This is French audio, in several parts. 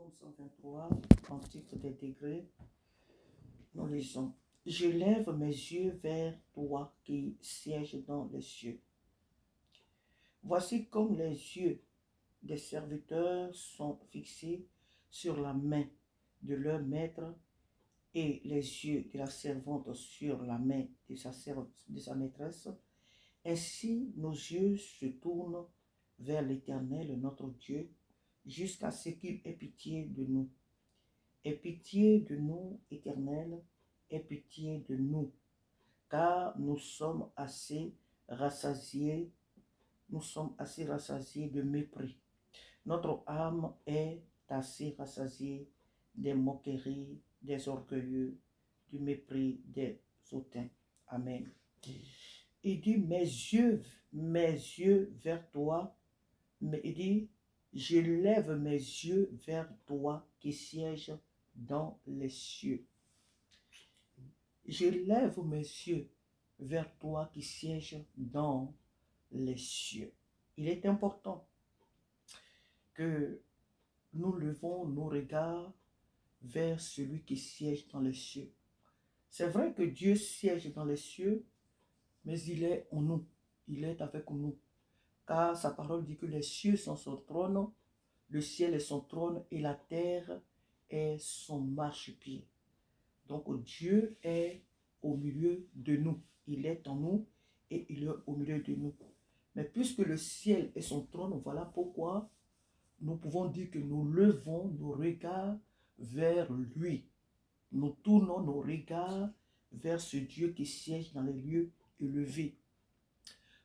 Psaume 123, en titre des degrés, nous lisons. Je lève mes yeux vers toi qui sièges dans les cieux. Voici comme les yeux des serviteurs sont fixés sur la main de leur maître et les yeux de la servante sur la main de sa maîtresse. Ainsi nos yeux se tournent vers l'Éternel, notre Dieu, jusqu'à ce qu'il ait pitié de nous. Aie pitié de nous, Éternel, aie pitié de nous, car nous sommes assez rassasiés de mépris. Notre âme est assez rassasiée des moqueries, des orgueilleux, du mépris des hautains. Amen. Il dit, mes yeux vers toi, il dit, je lève mes yeux vers toi qui sièges dans les cieux. Je lève mes yeux vers toi qui sièges dans les cieux. Il est important que nous levons nos regards vers celui qui siège dans les cieux. C'est vrai que Dieu siège dans les cieux, mais il est en nous, il est avec nous. Car sa parole dit que les cieux sont son trône, le ciel est son trône et la terre est son marchepied. Donc Dieu est au milieu de nous, il est en nous et il est au milieu de nous. Mais puisque le ciel est son trône, voilà pourquoi nous pouvons dire que nous levons nos regards vers lui. Nous tournons nos regards vers ce Dieu qui siège dans les lieux élevés.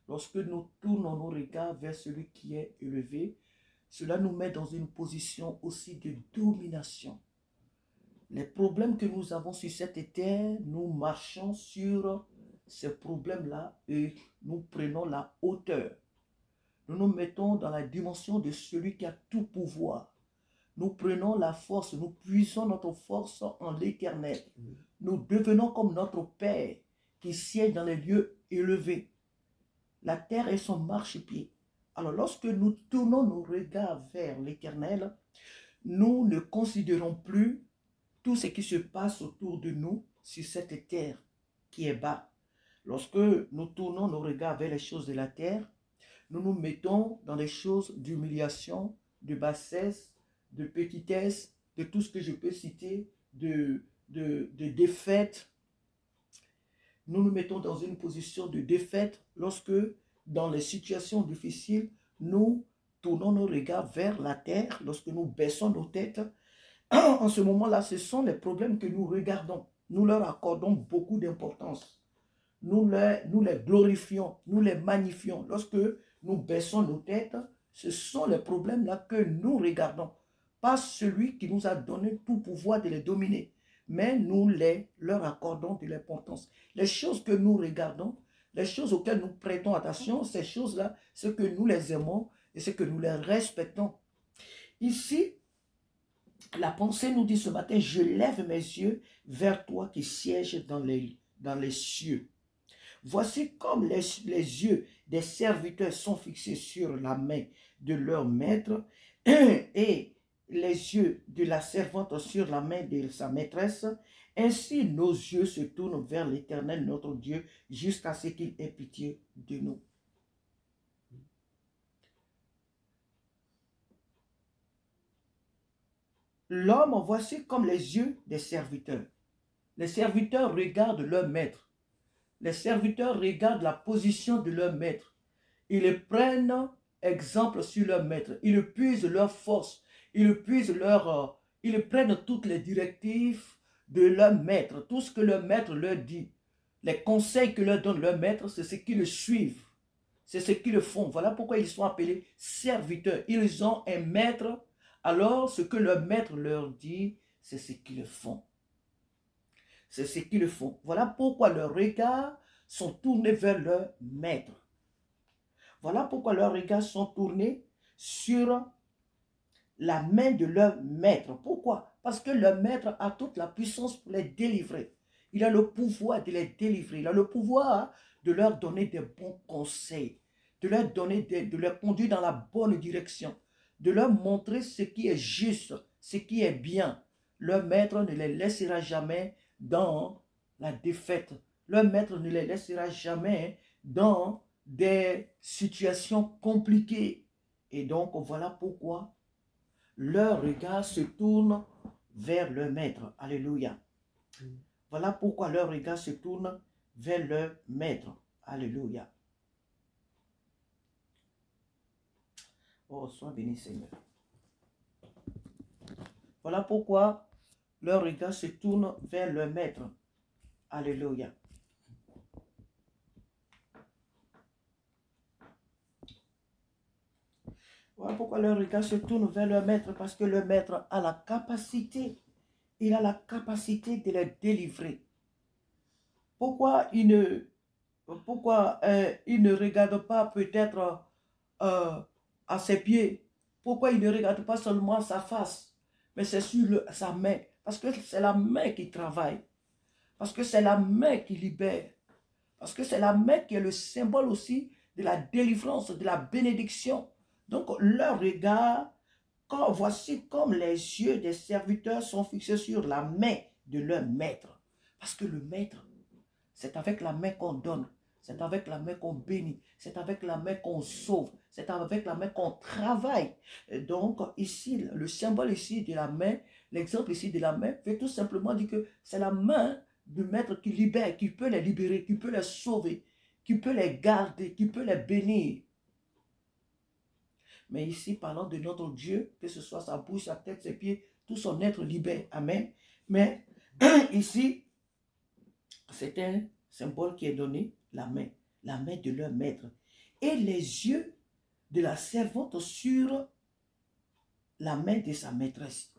Lorsque nous tournons nos regards vers celui qui est élevé, cela nous met dans une position aussi de domination. Les problèmes que nous avons sur cette terre, nous marchons sur ces problèmes-là et nous prenons la hauteur. Nous nous mettons dans la dimension de celui qui a tout pouvoir. Nous prenons la force, nous puisons notre force en l'Éternel. Nous devenons comme notre Père qui siège dans les lieux élevés. La terre est son marchepied. Alors lorsque nous tournons nos regards vers l'Éternel, nous ne considérons plus tout ce qui se passe autour de nous sur cette terre qui est bas. Lorsque nous tournons nos regards vers les choses de la terre, nous nous mettons dans des choses d'humiliation, de bassesse, de petitesse, de tout ce que je peux citer, de défaite. Nous nous mettons dans une position de défaite lorsque, dans les situations difficiles, nous tournons nos regards vers la terre, lorsque nous baissons nos têtes. En ce moment-là, ce sont les problèmes que nous regardons. Nous leur accordons beaucoup d'importance. Nous les glorifions, nous les magnifions. Lorsque nous baissons nos têtes, ce sont les problèmes-là que nous regardons. Pas celui qui nous a donné tout pouvoir de les dominer, mais nous leur accordons de l'importance. Les choses que nous regardons, les choses auxquelles nous prêtons attention, ces choses-là, c'est que nous les aimons et c'est que nous les respectons. Ici, la pensée nous dit ce matin, je lève mes yeux vers toi qui sièges dans les cieux. Voici comme les yeux des serviteurs sont fixés sur la main de leur maître et les yeux de la servante sur la main de sa maîtresse. Ainsi nos yeux se tournent vers l'Éternel notre Dieu jusqu'à ce qu'il ait pitié de nous. L'homme, voici comme les yeux des serviteurs. Les serviteurs regardent leur maître. Les serviteurs regardent la position de leur maître. Ils prennent exemple sur leur maître. Ils puisent leur force. Ils prennent toutes les directives de leur maître. Tout ce que leur maître leur dit. Les conseils que leur donne leur maître, c'est ce qu'ils suivent. C'est ce qu'ils font. Voilà pourquoi ils sont appelés serviteurs. Ils ont un maître. Alors, ce que leur maître leur dit, c'est ce qu'ils font. C'est ce qu'ils font. Voilà pourquoi leurs regards sont tournés vers leur maître. Voilà pourquoi leurs regards sont tournés sur la main de leur maître. Pourquoi? Parce que leur maître a toute la puissance pour les délivrer. Il a le pouvoir de les délivrer. Il a le pouvoir de leur donner des bons conseils, de les conduire dans la bonne direction, de leur montrer ce qui est juste, ce qui est bien. Leur maître ne les laissera jamais dans la défaite. Leur maître ne les laissera jamais dans des situations compliquées. Et donc, voilà pourquoi leur regard se tourne vers leur maître. Alléluia. Voilà pourquoi leur regard se tourne vers leur maître. Alléluia. Oh, sois béni, Seigneur. Voilà pourquoi leur regard se tourne vers leur maître. Alléluia. Voilà pourquoi leur regard se tourne vers leur maître, parce que le maître a la capacité, il a la capacité de les délivrer. Pourquoi il ne regarde pas peut-être à ses pieds? Pourquoi il ne regarde pas seulement sa face, mais c'est sur sa main? Parce que c'est la main qui travaille. Parce que c'est la main qui libère. Parce que c'est la main qui est le symbole aussi de la délivrance, de la bénédiction. Donc leur regard, voici comme les yeux des serviteurs sont fixés sur la main de leur maître. Parce que le maître, c'est avec la main qu'on donne, c'est avec la main qu'on bénit, c'est avec la main qu'on sauve, c'est avec la main qu'on travaille. Et donc ici, le symbole ici de la main, l'exemple ici de la main, veut tout simplement dire que c'est la main du maître qui libère, qui peut les libérer, qui peut les sauver, qui peut les garder, qui peut les bénir. Mais ici, parlant de notre Dieu, que ce soit sa bouche, sa tête, ses pieds, tout son être libère. Amen. Mais ici, c'est un symbole qui est donné, la main de leur maître. Et les yeux de la servante sur la main de sa maîtresse.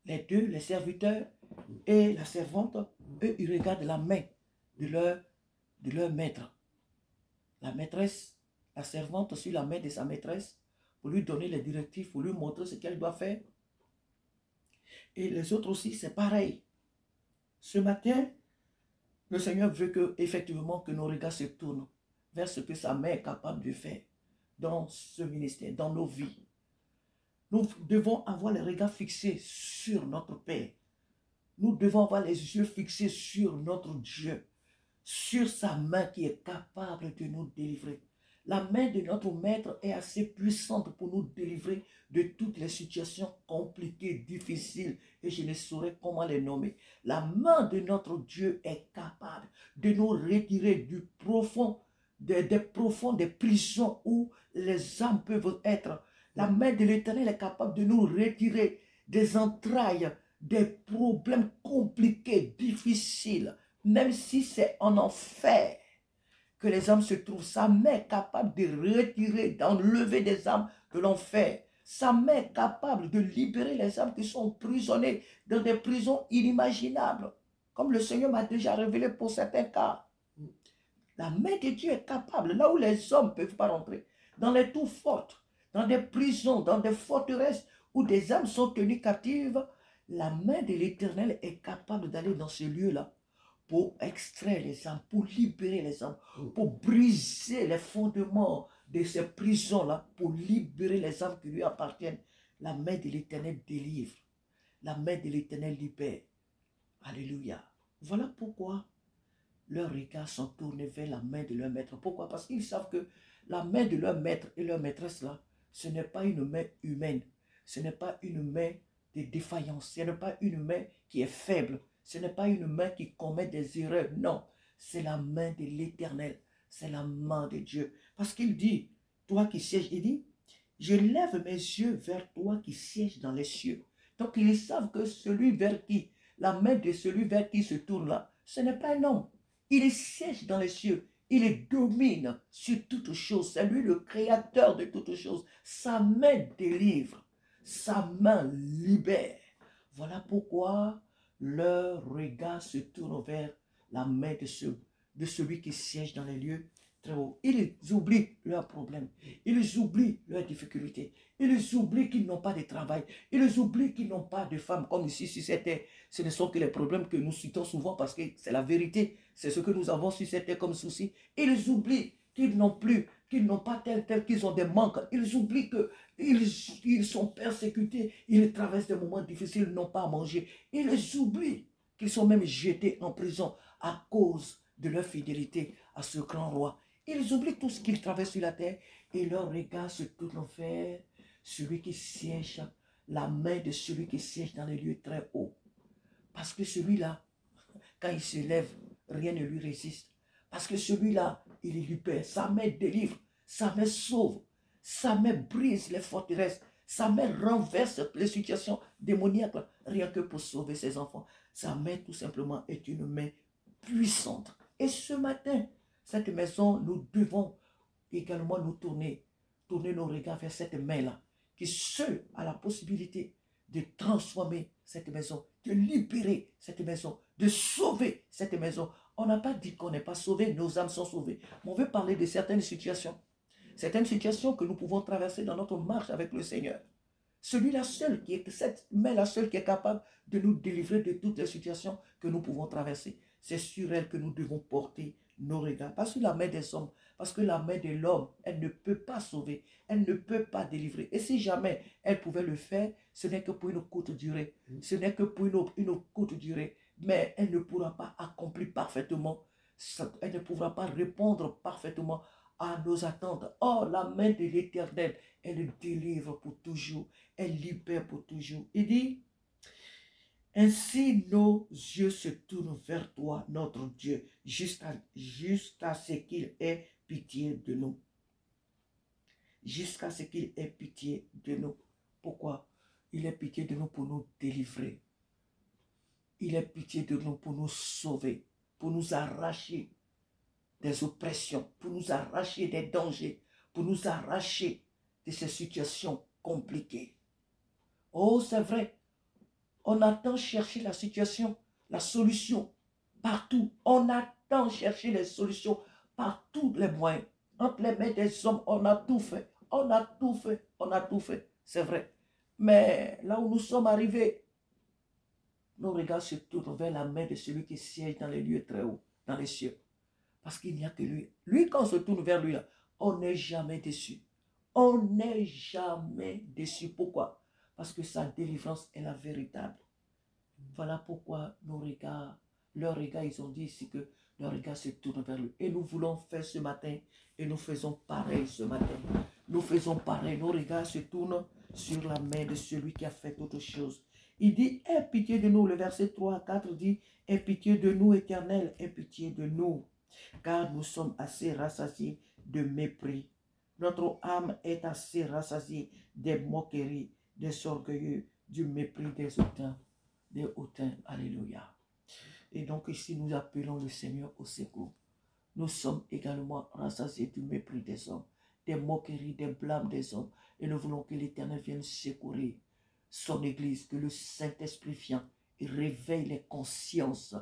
Les deux, les serviteurs et la servante, eux, ils regardent la main de leur maître. La maîtresse, la servante sur la main de sa maîtresse, pour lui donner les directives, pour lui montrer ce qu'elle doit faire. Et les autres aussi, c'est pareil. Ce matin, le Seigneur veut que, effectivement, que nos regards se tournent vers ce que sa main est capable de faire dans ce ministère, dans nos vies. Nous devons avoir les regards fixés sur notre Père. Nous devons avoir les yeux fixés sur notre Dieu, sur sa main qui est capable de nous délivrer. La main de notre Maître est assez puissante pour nous délivrer de toutes les situations compliquées, difficiles, et je ne saurais comment les nommer. La main de notre Dieu est capable de nous retirer du profond, des prisons où les âmes peuvent être. La main de l'Éternel est capable de nous retirer des entrailles, des problèmes compliqués, difficiles, même si c'est en enfer que les âmes se trouvent. Sa main est capable de retirer, d'enlever des âmes de l'enfer. Sa main est capable de libérer les âmes qui sont emprisonnées dans des prisons inimaginables, comme le Seigneur m'a déjà révélé pour certains cas. La main de Dieu est capable, là où les hommes ne peuvent pas rentrer, dans les tours fortes, dans des prisons, dans des forteresses où des âmes sont tenues captives, la main de l'Éternel est capable d'aller dans ce lieu-là pour extraire les âmes, pour libérer les âmes, pour briser les fondements de ces prisons-là, pour libérer les âmes qui lui appartiennent. La main de l'Éternel délivre. La main de l'Éternel libère. Alléluia. Voilà pourquoi leurs regards sont tournés vers la main de leur maître. Pourquoi? Parce qu'ils savent que la main de leur maître et leur maîtresse-là, ce n'est pas une main humaine. Ce n'est pas une main de défaillance. Ce n'est pas une main qui est faible. Ce n'est pas une main qui commet des erreurs. Non, c'est la main de l'Éternel. C'est la main de Dieu. Parce qu'il dit, toi qui sièges, il dit, je lève mes yeux vers toi qui sièges dans les cieux. Donc ils savent que celui vers qui, la main de celui vers qui se tourne là, ce n'est pas un homme. Il siège dans les cieux. Il domine sur toutes choses. C'est lui le créateur de toutes choses. Sa main délivre. Sa main libère. Voilà pourquoi leur regard se tourne vers la main de celui qui siège dans les lieux très hauts. Ils oublient leurs problèmes. Ils oublient leurs difficultés. Ils oublient qu'ils n'ont pas de travail. Ils oublient qu'ils n'ont pas de femme. Comme ici, si c'était, ce ne sont que les problèmes que nous citons souvent parce que c'est la vérité. C'est ce que nous avons sur cette terre comme souci. Ils oublient qu'ils n'ont pas tel, qu'ils ont des manques. Ils oublient qu'ils sont persécutés, ils traversent des moments difficiles, ils n'ont pas à manger. Ils oublient qu'ils sont même jetés en prison à cause de leur fidélité à ce grand roi. Ils oublient tout ce qu'ils traversent sur la terre et leur regard se tourne vers celui qui siège, la main de celui qui siège dans les lieux très hauts. Parce que celui-là, quand il se lève, rien ne lui résiste. Parce que celui-là, il est libère. Sa main délivre, sa main sauve, sa main brise les forteresses, sa main renverse les situations démoniaques, rien que pour sauver ses enfants. Sa main, tout simplement, est une main puissante. Et ce matin, cette maison, nous devons également nous tourner nos regards vers cette main-là, qui seule a la possibilité de transformer cette maison, de libérer cette maison, de sauver cette maison. On n'a pas dit qu'on n'est pas sauvé, nos âmes sont sauvées. Mais on veut parler de certaines situations que nous pouvons traverser dans notre marche avec le Seigneur. Celui-là seul, cette main-là seule qui est capable de nous délivrer de toutes les situations que nous pouvons traverser. C'est sur elle que nous devons porter nos regards. Pas sur la main des hommes, parce que la main de l'homme, elle ne peut pas sauver, elle ne peut pas délivrer. Et si jamais elle pouvait le faire, ce n'est que pour une courte durée. Ce n'est que pour une courte durée. Mais elle ne pourra pas accomplir parfaitement, elle ne pourra pas répondre parfaitement à nos attentes. Or, la main de l'Éternel, elle délivre pour toujours, elle libère pour toujours. Il dit, ainsi nos yeux se tournent vers toi, notre Dieu, jusqu'à ce qu'il ait pitié de nous. Jusqu'à ce qu'il ait pitié de nous. Pourquoi? Il ait pitié de nous pour nous délivrer. Il ait pitié de nous pour nous sauver, pour nous arracher des oppressions, pour nous arracher des dangers, pour nous arracher de ces situations compliquées. Oh, c'est vrai, on attend chercher la situation, la solution partout. On attend chercher les solutions par tous les moyens. Entre les mains des hommes, on a tout fait. On a tout fait. On a tout fait. C'est vrai. Mais là où nous sommes arrivés, nos regards se tournent vers la main de celui qui siège dans les lieux très hauts, dans les cieux. Parce qu'il n'y a que lui. Lui, quand on se tourne vers lui, là, on n'est jamais déçu. On n'est jamais déçu. Pourquoi? Parce que sa délivrance est la véritable. Voilà pourquoi nos regards, leurs regards, ils ont dit ici que leurs regards se tournent vers lui. Et nous voulons faire ce matin, et nous faisons pareil ce matin. Nous faisons pareil. Nos regards se tournent sur la main de celui qui a fait toute chose. Il dit, aie pitié de nous. Le verset 3 à 4 dit, aie pitié de nous, Éternel, aie pitié de nous. Car nous sommes assez rassasiés de mépris. Notre âme est assez rassasiée des moqueries, des orgueilleux, du mépris des hautains. Des hautains. Alléluia. Et donc ici, nous appelons le Seigneur au secours. Nous sommes également rassasiés du mépris des hommes, des moqueries, des blâmes des hommes. Et nous voulons que l'Éternel vienne secourir son Église, que le Saint-Esprit vienne et réveille les consciences,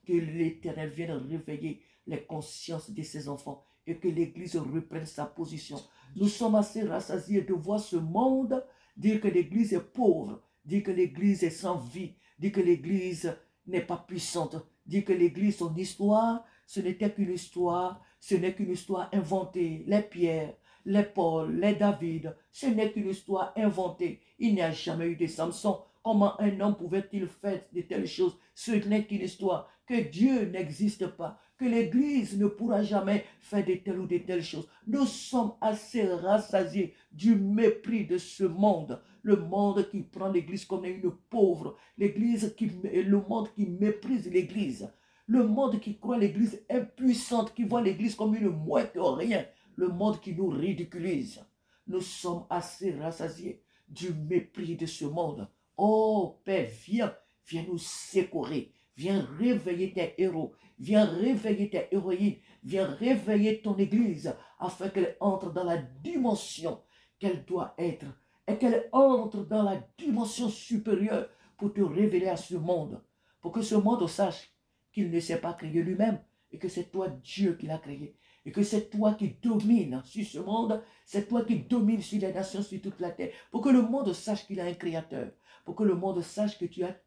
que l'Éternel vienne réveiller les consciences de ses enfants et que l'Église reprenne sa position. Nous sommes assez rassasiés de voir ce monde dire que l'Église est pauvre, dire que l'Église est sans vie, dire que l'Église n'est pas puissante, dire que l'Église, son histoire, ce n'était qu'une histoire, ce n'est qu'une histoire inventée. Les Pierre, les Paul, les David, ce n'est qu'une histoire inventée. Il n'y a jamais eu de Samson. Comment un homme pouvait-il faire de telles choses? Ce n'est qu'une histoire. Que Dieu n'existe pas. Que l'Église ne pourra jamais faire de telles ou de telles choses. Nous sommes assez rassasiés du mépris de ce monde. Le monde qui prend l'Église comme une pauvre. Le monde qui méprise l'Église. Le monde qui croit l'Église impuissante, qui voit l'Église comme une mouette que rien. Le monde qui nous ridiculise. Nous sommes assez rassasiés du mépris de ce monde. Oh Père, viens nous secourir. Viens réveiller tes héros. Viens réveiller tes héroïnes. Viens réveiller ton Église afin qu'elle entre dans la dimension qu'elle doit être. Et qu'elle entre dans la dimension supérieure pour te révéler à ce monde. Pour que ce monde sache qu'il ne s'est pas créé lui-même et que c'est toi Dieu qui l'a créé. Et que c'est toi qui domines sur ce monde, c'est toi qui domines sur les nations, sur toute la terre. Pour que le monde sache qu'il a un créateur. Pour que le monde sache que tu as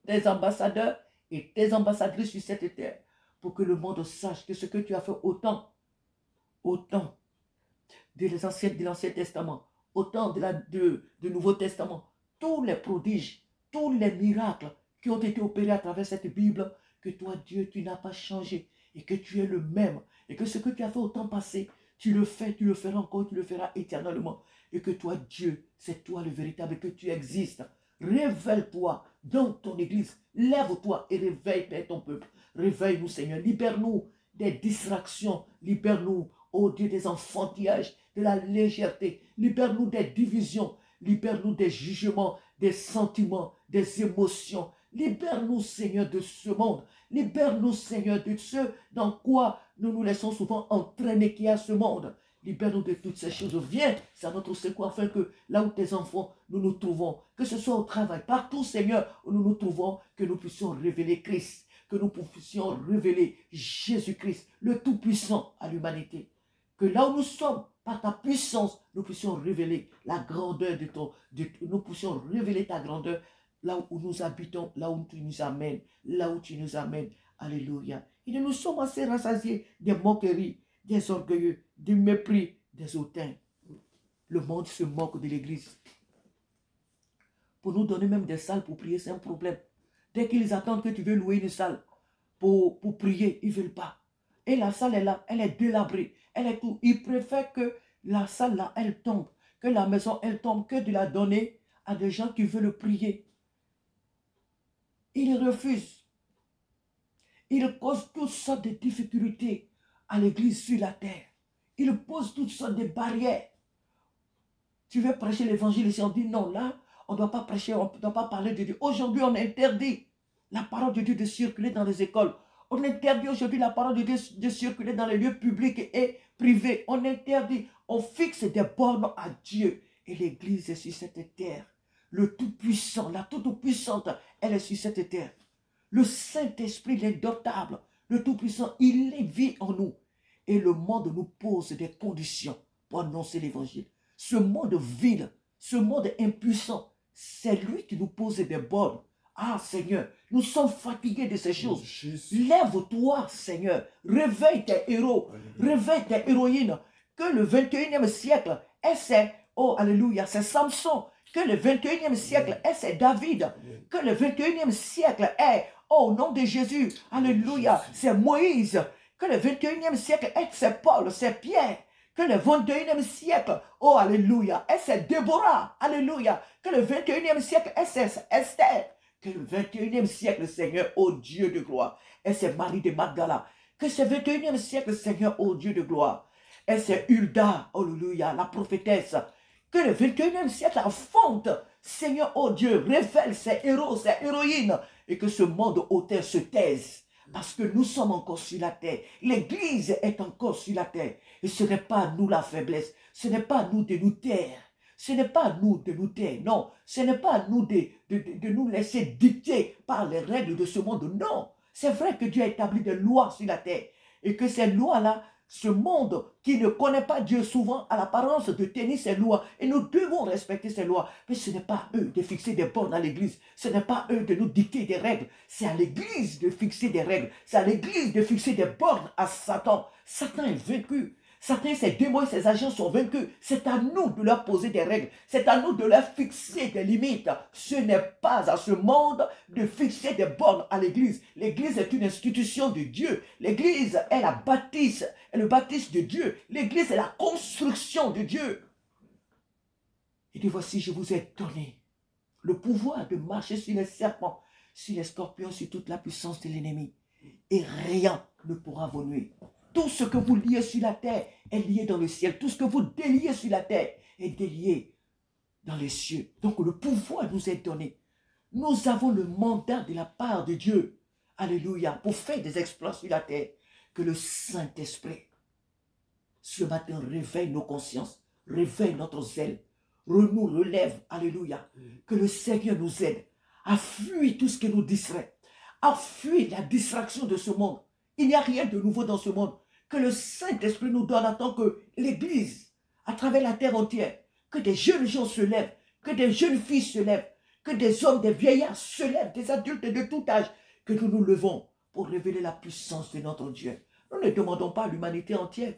tes ambassadeurs et tes ambassadrices sur cette terre. Pour que le monde sache que ce que tu as fait autant au temps de l'Ancien Testament, au temps du Nouveau Testament, tous les prodiges, tous les miracles qui ont été opérés à travers cette Bible, que toi, Dieu, tu n'as pas changé et que tu es le même et que ce que tu as fait au temps passé, tu le fais, tu le feras encore, tu le feras éternellement et que toi, Dieu, c'est toi le véritable et que tu existes. Révèle-toi dans ton église, lève-toi et réveille, Père, ton peuple. Réveille-nous, Seigneur, libère-nous des distractions, libère-nous, ô Dieu, des enfantillages, de la légèreté, libère-nous des divisions, libère-nous des jugements, des sentiments, des émotions. Libère-nous, Seigneur, de ce monde. Libère-nous, Seigneur, de ce dans quoi nous nous laissons souvent entraîner qui est à ce monde. Libère-nous de toutes ces choses. Viens, c'est à notre secours, afin que là où tes enfants, nous nous trouvons, que ce soit au travail, partout, Seigneur, où nous nous trouvons, que nous puissions révéler Christ, que nous puissions révéler Jésus-Christ, le Tout-Puissant à l'humanité. Que là où nous sommes, par ta puissance, nous puissions révéler la grandeur nous puissions révéler ta grandeur là où nous habitons, là où tu nous amènes, là où tu nous amènes. Alléluia. Et nous sommes assez rassasiés des moqueries, des orgueilleux, du mépris, des hautains. Le monde se moque de l'église. Pour nous donner même des salles pour prier, c'est un problème. Dès qu'ils attendent que tu veux louer une salle pour prier, ils ne veulent pas. Et la salle est là, elle est délabrée, elle est tout. Ils préfèrent que la salle là, elle tombe, que la maison, elle tombe, que de la donner à des gens qui veulent prier. Ils refusent. Ils causent toutes sortes de difficultés à l'église sur la terre. Ils posent toutes sortes de barrières. Tu veux prêcher l'évangile ici, on dit non, là, on ne doit pas prêcher, on ne doit pas parler de Dieu. Aujourd'hui, on interdit la parole de Dieu de circuler dans les écoles. On interdit aujourd'hui la parole de Dieu de circuler dans les lieux publics et privés. On interdit, on fixe des bornes à Dieu. Et l'église est sur cette terre. Le Tout-Puissant, la Toute-Puissante, elle est sur cette terre. Le Saint-Esprit, l'indoctable, le Tout-Puissant, il vit en nous. Et le monde nous pose des conditions pour annoncer l'évangile. Ce monde vil, ce monde impuissant, c'est lui qui nous pose des bornes. Ah Seigneur, nous sommes fatigués de ces choses. Lève-toi Seigneur, réveille tes héros, réveille tes héroïnes. Que le 21e siècle, c'est, oh alléluia, c'est Samson. Que le 21e siècle, c'est David. Que le 21e siècle est, oh au nom de Jésus, alléluia, c'est Moïse. Que le 21e siècle, c'est Paul, c'est Pierre. Que le 21e siècle, oh alléluia, c'est Déborah, alléluia. Que le 21e siècle, c'est Esther. Que le 21e siècle, Seigneur, ô Dieu de gloire, et c'est Marie de Magdala. Que ce 21e siècle, Seigneur, ô Dieu de gloire, et c'est Hulda, alléluia, la prophétesse. Que le 21e siècle affonte, Seigneur, ô Dieu, révèle ses héros, ses héroïnes, et que ce monde hautain se taise. Parce que nous sommes encore sur la terre. L'Église est encore sur la terre. Et ce n'est pas à nous la faiblesse. Ce n'est pas à nous de nous taire. Ce n'est pas à nous de nous taire. Non. Ce n'est pas à nous de nous laisser dicter par les règles de ce monde. Non. C'est vrai que Dieu a établi des lois sur la terre. Et que ces lois-là, ce monde qui ne connaît pas Dieu souvent a l'apparence de tenir ces lois. Et nous devons respecter ces lois. Mais ce n'est pas à eux de fixer des bornes à l'église. Ce n'est pas à eux de nous dicter des règles. C'est à l'église de fixer des règles. C'est à l'église de fixer des bornes à Satan. Satan est vaincu. Satan, ses démons et ses agents sont vaincus. C'est à nous de leur poser des règles. C'est à nous de leur fixer des limites. Ce n'est pas à ce monde de fixer des bornes à l'église. L'église est une institution de Dieu. L'église est la bâtisse, est le bâtisse de Dieu. L'église est la construction de Dieu. Et dit, voici, je vous ai donné le pouvoir de marcher sur les serpents, sur les scorpions, sur toute la puissance de l'ennemi. Et rien ne pourra vous nuire. Tout ce que vous liez sur la terre est lié dans le ciel. Tout ce que vous déliez sur la terre est délié dans les cieux. Donc le pouvoir nous est donné. Nous avons le mandat de la part de Dieu. Alléluia. Pour faire des exploits sur la terre. Que le Saint-Esprit, ce matin, réveille nos consciences. Réveille notre zèle. Nous relève. Alléluia. Que le Seigneur nous aide à fuir tout ce qui nous distrait. À fuir la distraction de ce monde. Il n'y a rien de nouveau dans ce monde. Que le Saint-Esprit nous donne en tant que l'Église, à travers la terre entière, que des jeunes gens se lèvent, que des jeunes filles se lèvent, que des hommes, des vieillards se lèvent, des adultes de tout âge, que nous nous levons pour révéler la puissance de notre Dieu. Nous ne demandons pas à l'humanité entière.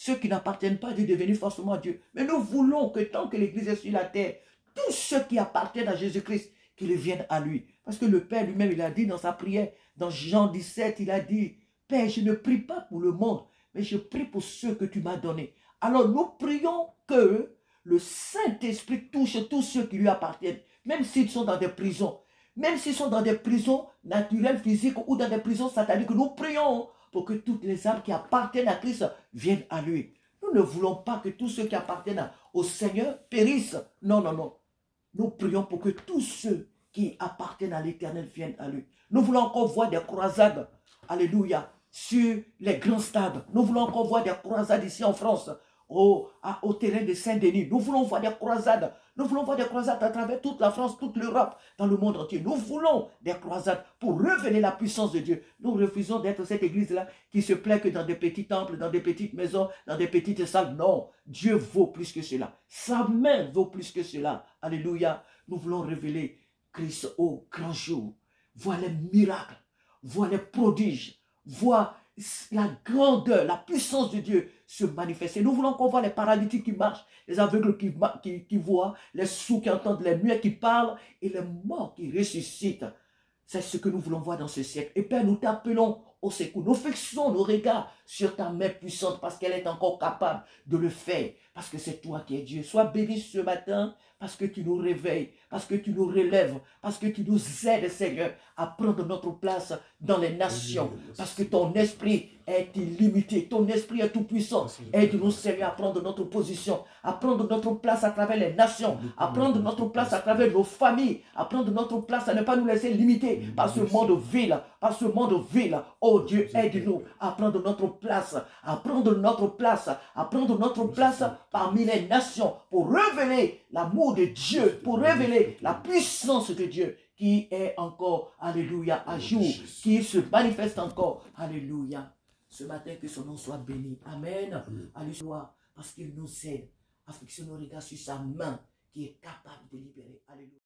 ceux qui n'appartiennent pas à Dieu devenir forcément à Dieu. Mais nous voulons que tant que l'Église est sur la terre, tous ceux qui appartiennent à Jésus-Christ, qu'ils viennent à lui. Parce que le Père lui-même, il a dit dans sa prière, dans Jean 17, il a dit, Père, je ne prie pas pour le monde, mais je prie pour ceux que tu m'as donnés. Alors nous prions que le Saint-Esprit touche tous ceux qui lui appartiennent, même s'ils sont dans des prisons, même s'ils sont dans des prisons naturelles, physiques ou dans des prisons sataniques. Nous prions pour que toutes les âmes qui appartiennent à Christ viennent à lui. Nous ne voulons pas que tous ceux qui appartiennent au Seigneur périssent. Non, non, non. Nous prions pour que tous ceux qui appartiennent à l'Éternel viennent à lui. Nous voulons encore voir des croisades, alléluia, sur les grands stades. Nous voulons encore voir des croisades ici en France, au terrain de Saint-Denis. Nous voulons voir des croisades. Nous voulons voir des croisades à travers toute la France, toute l'Europe, dans le monde entier. Nous voulons des croisades pour révéler la puissance de Dieu. Nous refusons d'être cette église-là qui se plaît que dans des petits temples, dans des petites maisons, dans des petites salles. Non, Dieu vaut plus que cela. Sa main vaut plus que cela. Alléluia. Nous voulons révéler Christ au grand jour. Voir les miracles, voir les prodiges, voir la grandeur, la puissance de Dieu se manifester. Nous voulons qu'on voit les paralytiques qui marchent, les aveugles qui voient, les sourds qui entendent, les muets qui parlent et les morts qui ressuscitent. C'est ce que nous voulons voir dans ce siècle. Et Père, nous t'appelons au secours. Nous fixons nos regards sur ta main puissante parce qu'elle est encore capable de le faire. Parce que c'est toi qui es Dieu. Sois béni ce matin parce que tu nous réveilles, parce que tu nous relèves, parce que tu nous aides, Seigneur, à prendre notre place dans les nations. Parce que ton esprit est illimité, ton esprit est tout puissant. Aide-nous, Seigneur, à prendre notre position, à prendre notre place à travers les nations, à prendre notre place à travers nos familles, à prendre notre place, à ne pas nous laisser limiter par ce monde vil, par ce monde vil. Oh Dieu, aide-nous à prendre notre place, à prendre notre place, à prendre notre place parmi les nations pour révéler l'amour de Dieu, pour révéler la puissance de Dieu qui est encore, alléluia, à jour, qui se manifeste encore, alléluia. Ce matin, que son nom soit béni. Amen. Alléluia, parce qu'il nous aide à fixer nos regards sur sa main qui est capable de libérer. Alléluia.